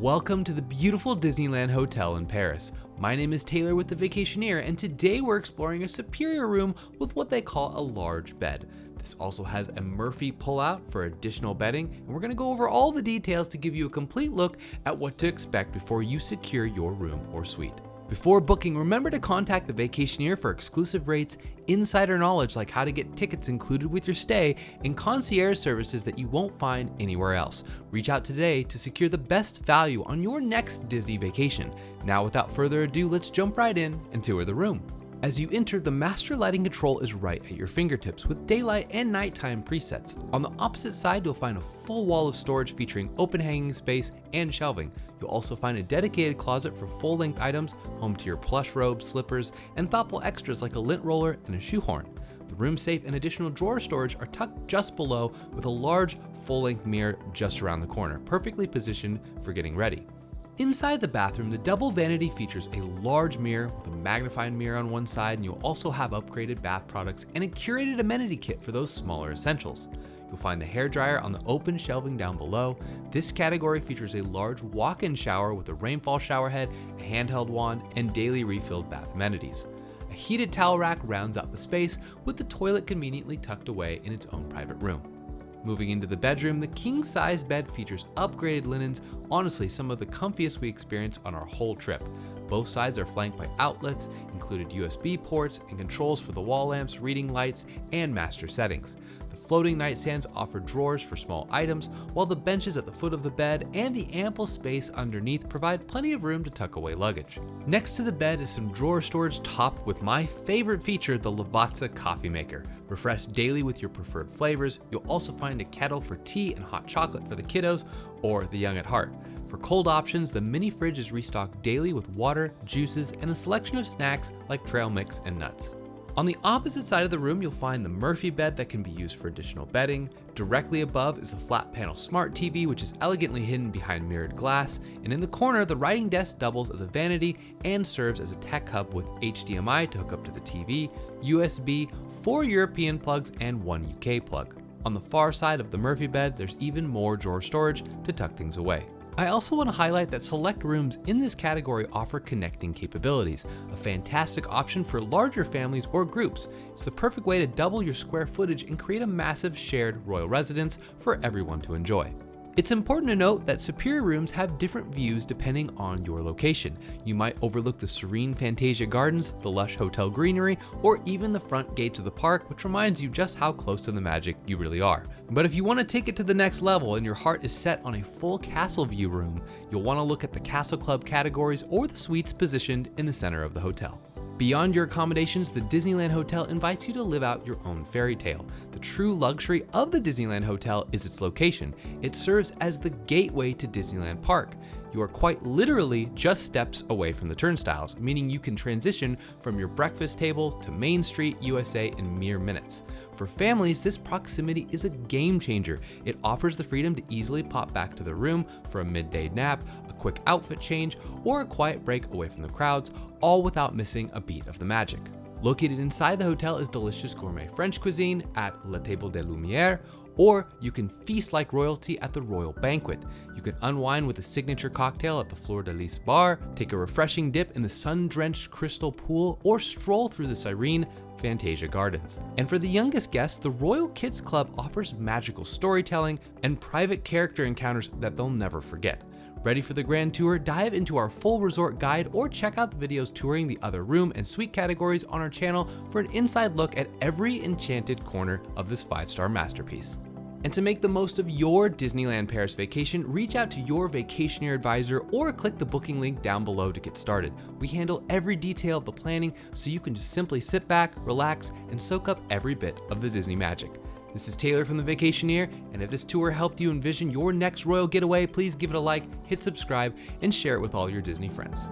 Welcome to the beautiful Disneyland Hotel in Paris. My name is Taylor with the Vacationeer, and today we're exploring a superior room with what they call a large bed. This also has a Murphy pullout for additional bedding, and we're going to go over all the details to give you a complete look at what to expect before you secure your room or suite. Before booking, remember to contact the Vacationeer for exclusive rates, insider knowledge like how to get tickets included with your stay, and concierge services that you won't find anywhere else. Reach out today to secure the best value on your next Disney vacation. Now, without further ado, let's jump right in and tour the room. As you enter, the master lighting control is right at your fingertips with daylight and nighttime presets. On the opposite side, you'll find a full wall of storage featuring open hanging space and shelving. You'll also find a dedicated closet for full-length items, home to your plush robes, slippers, and thoughtful extras like a lint roller and a shoehorn. The room safe and additional drawer storage are tucked just below with a large full-length mirror just around the corner, perfectly positioned for getting ready. Inside the bathroom, the double vanity features a large mirror with a magnifying mirror on one side, and you'll also have upgraded bath products and a curated amenity kit for those smaller essentials. You'll find the hairdryer on the open shelving down below. This category features a large walk-in shower with a rainfall shower head, a handheld wand, and daily refilled bath amenities. A heated towel rack rounds out the space, with the toilet conveniently tucked away in its own private room. Moving into the bedroom, the king-size bed features upgraded linens, honestly some of the comfiest we experienced on our whole trip. Both sides are flanked by outlets, included USB ports, and controls for the wall lamps, reading lights, and master settings. The floating nightstands offer drawers for small items, while the benches at the foot of the bed and the ample space underneath provide plenty of room to tuck away luggage. Next to the bed is some drawer storage topped with my favorite feature, the Lavazza coffee maker. Refreshed daily with your preferred flavors, you'll also find a kettle for tea and hot chocolate for the kiddos or the young at heart. For cold options, the mini fridge is restocked daily with water, juices, and a selection of snacks like trail mix and nuts. On the opposite side of the room, you'll find the Murphy bed that can be used for additional bedding. Directly above is the flat panel smart TV, which is elegantly hidden behind mirrored glass. And in the corner, the writing desk doubles as a vanity and serves as a tech hub with HDMI to hook up to the TV, USB, 4 European plugs, and 1 UK plug. On the far side of the Murphy bed, there's even more drawer storage to tuck things away. I also want to highlight that select rooms in this category offer connecting capabilities, a fantastic option for larger families or groups. It's the perfect way to double your square footage and create a massive shared royal residence for everyone to enjoy. It's important to note that superior rooms have different views depending on your location. You might overlook the serene Fantasia gardens, the lush hotel greenery, or even the front gates of the park, which reminds you just how close to the magic you really are. But if you want to take it to the next level and your heart is set on a full castle view room, you'll want to look at the Castle Club categories or the suites positioned in the center of the hotel. Beyond your accommodations, the Disneyland Hotel invites you to live out your own fairy tale. The true luxury of the Disneyland Hotel is its location. It serves as the gateway to Disneyland Park. You are quite literally just steps away from the turnstiles, meaning you can transition from your breakfast table to Main Street, USA in mere minutes. For families, this proximity is a game changer. It offers the freedom to easily pop back to the room for a midday nap, a quick outfit change, or a quiet break away from the crowds, all without missing a beat of the magic. Located inside the hotel is delicious gourmet French cuisine at La Table des Lumières, or you can feast like royalty at the Royal Banquet. You can unwind with a signature cocktail at the Fleur de Lis bar, take a refreshing dip in the sun-drenched crystal pool, or stroll through the serene Fantasia Gardens. And for the youngest guests, the Royal Kids Club offers magical storytelling and private character encounters that they'll never forget. Ready for the grand tour? Dive into our full resort guide or check out the videos touring the other room and suite categories on our channel for an inside look at every enchanted corner of this 5-star masterpiece. And to make the most of your Disneyland Paris vacation, reach out to your Vacationeer advisor or click the booking link down below to get started. We handle every detail of the planning so you can just simply sit back, relax, and soak up every bit of the Disney magic. This is Taylor from the Vacationeer, and if this tour helped you envision your next royal getaway, please give it a like, hit subscribe, and share it with all your Disney friends.